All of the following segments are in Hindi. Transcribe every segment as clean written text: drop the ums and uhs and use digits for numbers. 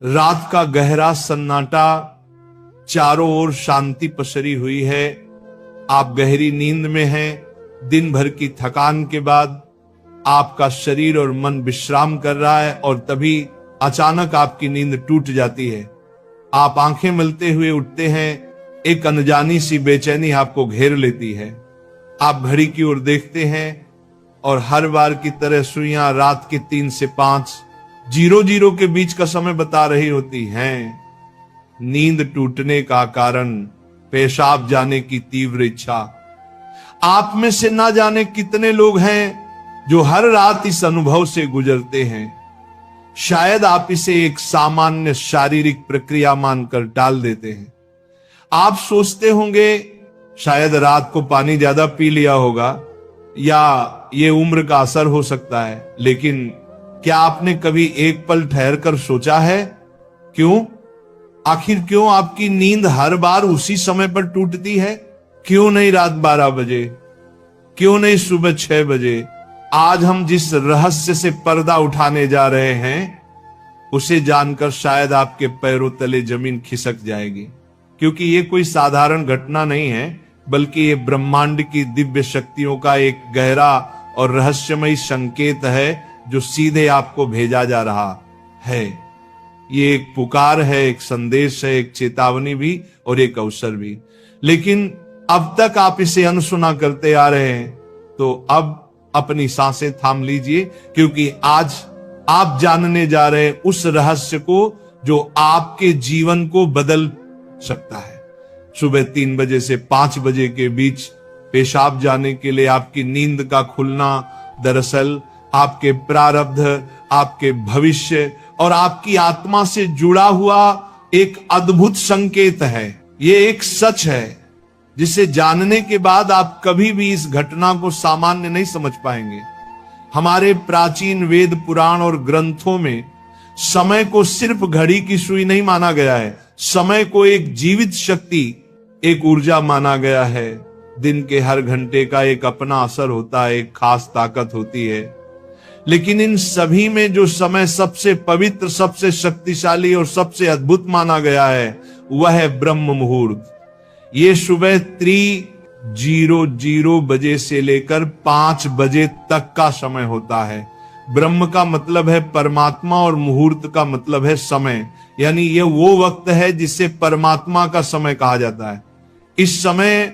रात का गहरा सन्नाटा, चारों ओर शांति पसरी हुई है। आप गहरी नींद में हैं। दिन भर की थकान के बाद आपका शरीर और मन विश्राम कर रहा है और तभी अचानक आपकी नींद टूट जाती है। आप आंखें मलते हुए उठते हैं। एक अनजानी सी बेचैनी आपको घेर लेती है। आप घड़ी की ओर देखते हैं और हर बार की तरह सुइयां रात के 3 से 5:00 के बीच का समय बता रही होती हैं। नींद टूटने का कारण पेशाब जाने की तीव्र इच्छा। आप में से ना जाने कितने लोग हैं जो हर रात इस अनुभव से गुजरते हैं। शायद आप इसे एक सामान्य शारीरिक प्रक्रिया मानकर टाल देते हैं। आप सोचते होंगे शायद रात को पानी ज्यादा पी लिया होगा या ये उम्र का असर हो सकता है, लेकिन क्या आपने कभी एक पल ठहर कर सोचा है क्यों? आखिर क्यों आपकी नींद हर बार उसी समय पर टूटती है? क्यों नहीं रात 12 बजे? क्यों नहीं सुबह 6 बजे? आज हम जिस रहस्य से पर्दा उठाने जा रहे हैं उसे जानकर शायद आपके पैरों तले जमीन खिसक जाएगी, क्योंकि ये कोई साधारण घटना नहीं है, बल्कि ये ब्रह्मांड की दिव्य शक्तियों का एक गहरा और रहस्यमयी संकेत है जो सीधे आपको भेजा जा रहा है। ये एक पुकार है, एक संदेश है, एक चेतावनी भी और एक अवसर भी। लेकिन अब तक आप इसे अनसुना करते आ रहे हैं, तो अब अपनी सांसें थाम लीजिए, क्योंकि आज आप जानने जा रहे हैं उस रहस्य को जो आपके जीवन को बदल सकता है। सुबह 3 बजे से 5 बजे के बीच पेशाब जाने के लिए आपकी नींद का खुलना दरअसल आपके प्रारब्ध, आपके भविष्य और आपकी आत्मा से जुड़ा हुआ एक अद्भुत संकेत है। ये एक सच है जिसे जानने के बाद आप कभी भी इस घटना को सामान्य नहीं समझ पाएंगे। हमारे प्राचीन वेद, पुराण और ग्रंथों में समय को सिर्फ घड़ी की सुई नहीं माना गया है। समय को एक जीवित शक्ति, एक ऊर्जा माना गया है। दिन के हर घंटे का एक अपना असर होता है, एक खास ताकत होती है। लेकिन इन सभी में जो समय सबसे पवित्र, सबसे शक्तिशाली और सबसे अद्भुत माना गया है वह है ब्रह्म मुहूर्त। ये सुबह 3:00 बजे से लेकर 5 बजे तक का समय होता है। ब्रह्म का मतलब है परमात्मा और मुहूर्त का मतलब है समय, यानी ये वो वक्त है जिसे परमात्मा का समय कहा जाता है। इस समय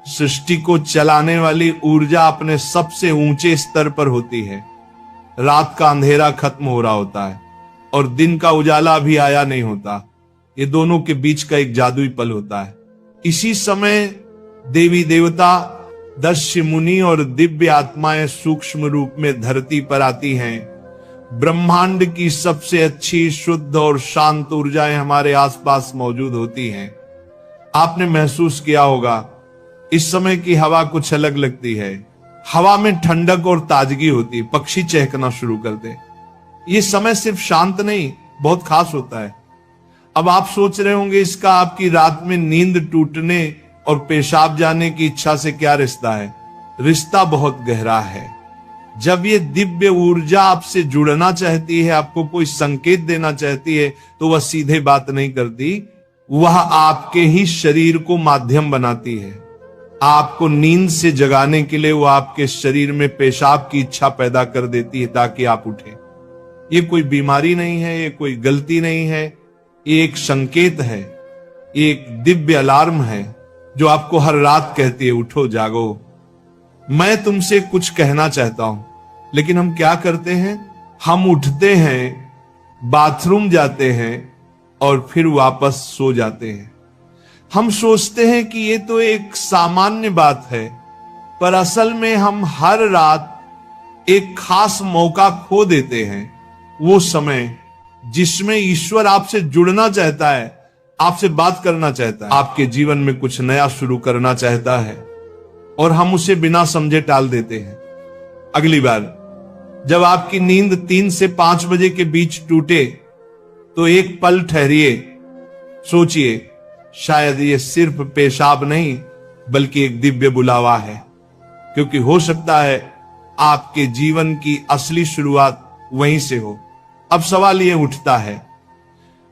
सृष्टि को चलाने वाली ऊर्जा अपने सबसे ऊंचे स्तर पर होती है। रात का अंधेरा खत्म हो रहा होता है और दिन का उजाला अभी आया नहीं होता। ये दोनों के बीच का एक जादुई पल होता है। इसी समय देवी देवता, दक्ष मुनि और दिव्य आत्माएं सूक्ष्म रूप में धरती पर आती हैं। ब्रह्मांड की सबसे अच्छी, शुद्ध और शांत ऊर्जाएं हमारे आसपास मौजूद होती हैं। आपने महसूस किया होगा इस समय की हवा कुछ अलग लगती है। हवा में ठंडक और ताजगी होती, पक्षी चहकना शुरू करते। ये समय सिर्फ शांत नहीं, बहुत खास होता है। अब आप सोच रहे होंगे इसका आपकी रात में नींद टूटने और पेशाब जाने की इच्छा से क्या रिश्ता है? रिश्ता बहुत गहरा है। जब ये दिव्य ऊर्जा आपसे जुड़ना चाहती है, आपको कोई संकेत देना चाहती है, तो वह सीधे बात नहीं करती, वह आपके ही शरीर को माध्यम बनाती है। आपको नींद से जगाने के लिए वो आपके शरीर में पेशाब की इच्छा पैदा कर देती है ताकि आप उठें। ये कोई बीमारी नहीं है, ये कोई गलती नहीं है, ये एक संकेत है, ये एक दिव्य अलार्म है जो आपको हर रात कहती है उठो, जागो। मैं तुमसे कुछ कहना चाहता हूं। लेकिन हम क्या करते हैं? हम उठते हैं, बाथरूम जाते हैं और फिर वापस सो जाते हैं। हम सोचते हैं कि ये तो एक सामान्य बात है, पर असल में हम हर रात एक खास मौका खो देते हैं। वो समय जिसमें ईश्वर आपसे जुड़ना चाहता है, आपसे बात करना चाहता है, आपके जीवन में कुछ नया शुरू करना चाहता है, और हम उसे बिना समझे टाल देते हैं। अगली बार जब आपकी नींद 3 से 5 बजे के बीच टूटे तो एक पल ठहरिए, सोचिए, शायद ये सिर्फ पेशाब नहीं बल्कि एक दिव्य बुलावा है, क्योंकि हो सकता है आपके जीवन की असली शुरुआत वहीं से हो। अब सवाल ये उठता है,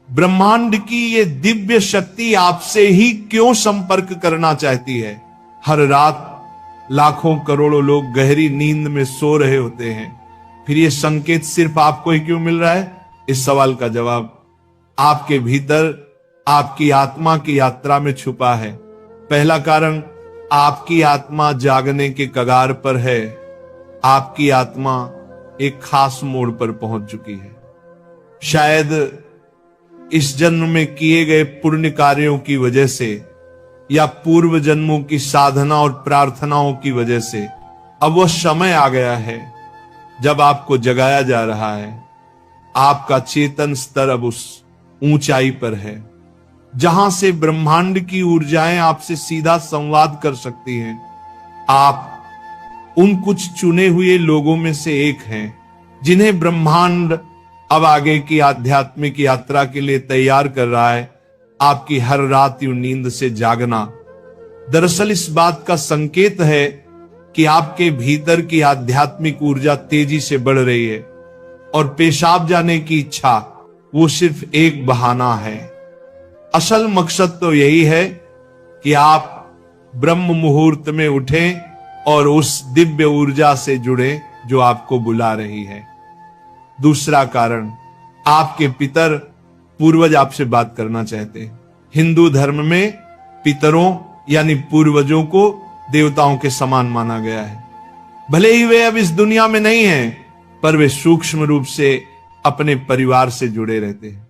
ब्रह्मांड की ये दिव्य शक्ति आपसे ही क्यों संपर्क करना चाहती है? हर रात लाखों करोड़ों लोग गहरी नींद में सो रहे होते हैं, फिर ये संकेत सिर्फ आपको ही क्यों मिल रहा है? इस सवाल का जवाब आपके भीतर आपकी आत्मा की यात्रा में छुपा है। पहला कारण, आपकी आत्मा जागने के कगार पर है। आपकी आत्मा एक खास मोड़ पर पहुंच चुकी है। शायद इस जन्म में किए गए पुण्य कार्यों की वजह से या पूर्व जन्मों की साधना और प्रार्थनाओं की वजह से अब वह समय आ गया है जब आपको जगाया जा रहा है। आपका चेतन स्तर अब उस ऊंचाई पर है जहां से ब्रह्मांड की ऊर्जाएं आपसे सीधा संवाद कर सकती हैं। आप उन कुछ चुने हुए लोगों में से एक हैं जिन्हें ब्रह्मांड अब आगे की आध्यात्मिक यात्रा के लिए तैयार कर रहा है। आपकी हर रात यूं नींद से जागना दरअसल इस बात का संकेत है कि आपके भीतर की आध्यात्मिक ऊर्जा तेजी से बढ़ रही है और पेशाब जाने की इच्छा वो सिर्फ एक बहाना है। असल मकसद तो यही है कि आप ब्रह्म मुहूर्त में उठें और उस दिव्य ऊर्जा से जुड़े जो आपको बुला रही है। दूसरा कारण, आपके पितर पूर्वज आपसे बात करना चाहते हैं। हिंदू धर्म में पितरों यानी पूर्वजों को देवताओं के समान माना गया है। भले ही वे अब इस दुनिया में नहीं हैं, पर वे सूक्ष्म रूप से अपने परिवार से जुड़े रहते हैं।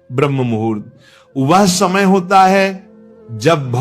ब्रह्म मुहूर्त वह समय होता है जब